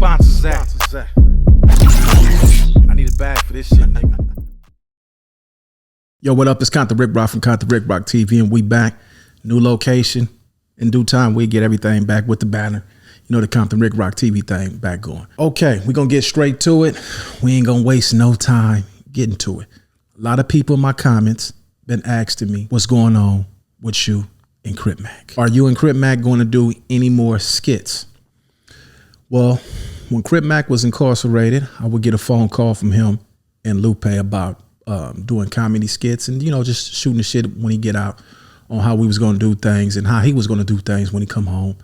sponsors at? I need a bag for this shit, nigga. Yo, what up? It's Compton Rick Rock from Compton Rick Rock TV, and we back. New location. In due time, we get everything back with the banner. You know, the Compton Rick Rock TV thing back going. Okay, we're going to get straight to it. We ain't going to waste no time getting to it. A lot of people in my comments been asking me what's going on with you and Crip Mac. Are you and Crip Mac going to do any more skits? Well, when Crip Mac was incarcerated, I would get a phone call from him and Lupe about doing comedy skits and, you know, just shooting the shit when he get out on how we was going to do things and how he was going to do things when he come home.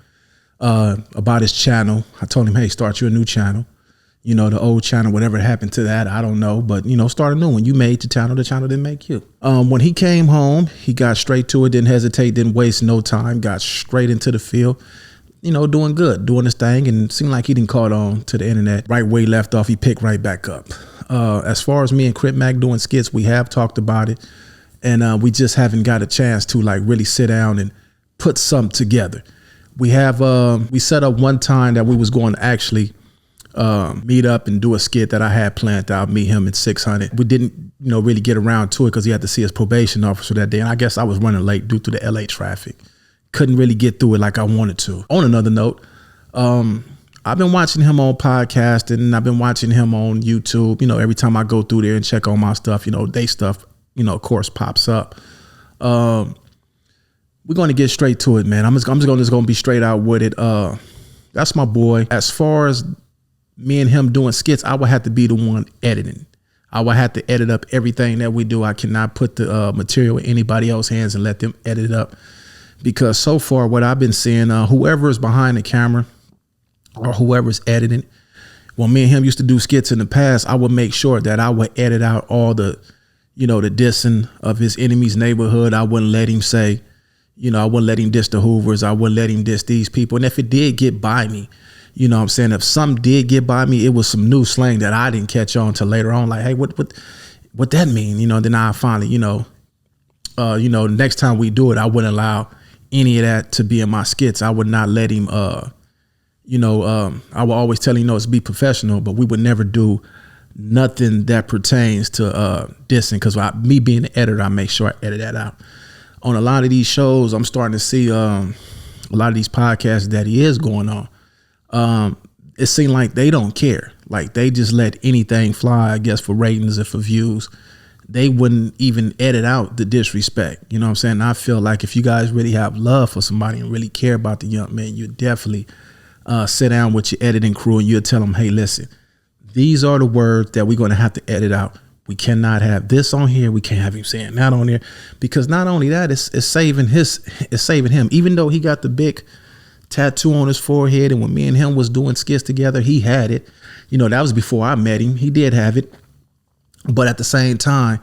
About his channel, I told him, hey, start you a new channel. You know, the old channel, whatever happened to that, I don't know. But, you know, start a new one. You made the channel didn't make you. When he came home, he got straight to it, didn't hesitate, didn't waste no time, got straight into the field, you know, doing good, doing his thing. And it seemed like he didn't caught on to the internet. Right where he left off, he picked right back up. As far as me and Crip Mac doing skits, we have talked about it. And we just haven't got a chance to like really sit down and put something together. We have, we set up one time that we was going to actually meet up and do a skit that I had planned out, me, him, and 600. We didn't, you know, really get around to it because he had to see his probation officer that day. And I guess I was running late due to the LA traffic. Couldn't really get through it like I wanted to. On another note, I've been watching him on podcasting and I've been watching him on YouTube. You know, every time I go through there and check on my stuff, you know, they stuff, you know, of course, pops up. We're going to get straight to it, man. I'm just going to be straight out with it. That's my boy. As far as me and him doing skits, I would have to be the one editing. I would have to edit up everything that we do. I cannot put the material in anybody else's hands and let them edit it up. Because so far, what I've been seeing, whoever is behind the camera or whoever's editing, when me and him used to do skits in the past, I would make sure that I would edit out all the, you know, the dissing of his enemy's neighborhood. I wouldn't let him say, you know, I wouldn't let him diss the Hoovers. I wouldn't let him diss these people. And if it did get by me, you know what I'm saying? If some did get by me, it was some new slang that I didn't catch on till later on. Like, hey, what that mean? You know, then I finally, next time we do it, I wouldn't allow any of that to be in my skits. I would not let him, I would always tell him, it's be professional, but we would never do nothing that pertains to dissing. Because me being the editor, I make sure I edit that out. On a lot of these shows, I'm starting to see a lot of these podcasts that he is going on. It seems like they don't care. Like they just let anything fly, I guess, for ratings and for views. They wouldn't even edit out the disrespect. You know what I'm saying? I feel like if you guys really have love for somebody and really care about the young man, you definitely sit down with your editing crew and you'll tell them, hey, listen, these are the words that we're going to have to edit out. We cannot have this on here. We can't have him saying that on there, because not only that, it's saving him. Even though he got the big tattoo on his forehead, and when me and him was doing skits together, he had it. You know, that was before I met him. He did have it. But at the same time,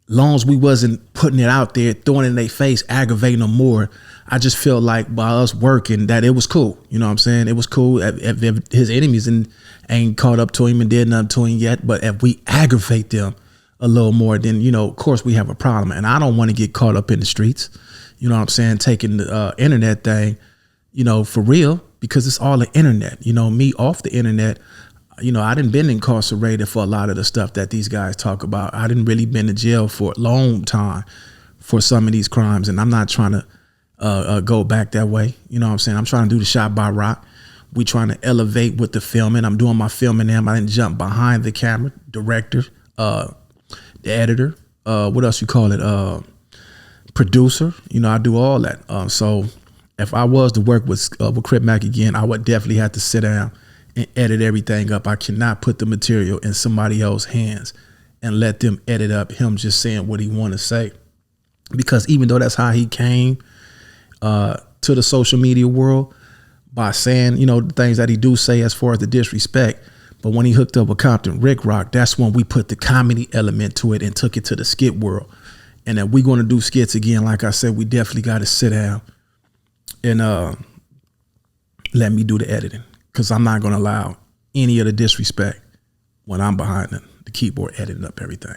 long as we wasn't putting it out there, throwing it in their face, aggravating them more, I just felt like by us working that it was cool. You know what I'm saying? It was cool if his enemies ain't caught up to him and did nothing to him yet. But if we aggravate them a little more, then, you know, of course we have a problem. And I don't want to get caught up in the streets. You know what I'm saying? Taking the internet thing, you know, for real, because it's all the internet. You know, me off the internet, you know, I didn't been incarcerated for a lot of the stuff that these guys talk about. I didn't really been in jail for a long time for some of these crimes. And I'm not trying to go back that way. You know what I'm saying? I'm trying to do the shot by rock. We trying to elevate with the filming. I'm doing my filming now. I didn't jump behind the camera. Director, the editor, what else you call it? Producer. You know, I do all that. So if I was to work with Crip Mac again, I would definitely have to sit down and edit everything up. I cannot put the material in somebody else's hands and let them edit up him just saying what he want to say. Because even though that's how he came to the social media world, by saying, you know, the things that he do say as far as the disrespect, but when he hooked up with Compton Rick Rock, that's when we put the comedy element to it and took it to the skit world. And if we're going to do skits again, like I said, we definitely got to sit down and let me do the editing. Because I'm not going to allow any of the disrespect when I'm behind the keyboard editing up everything.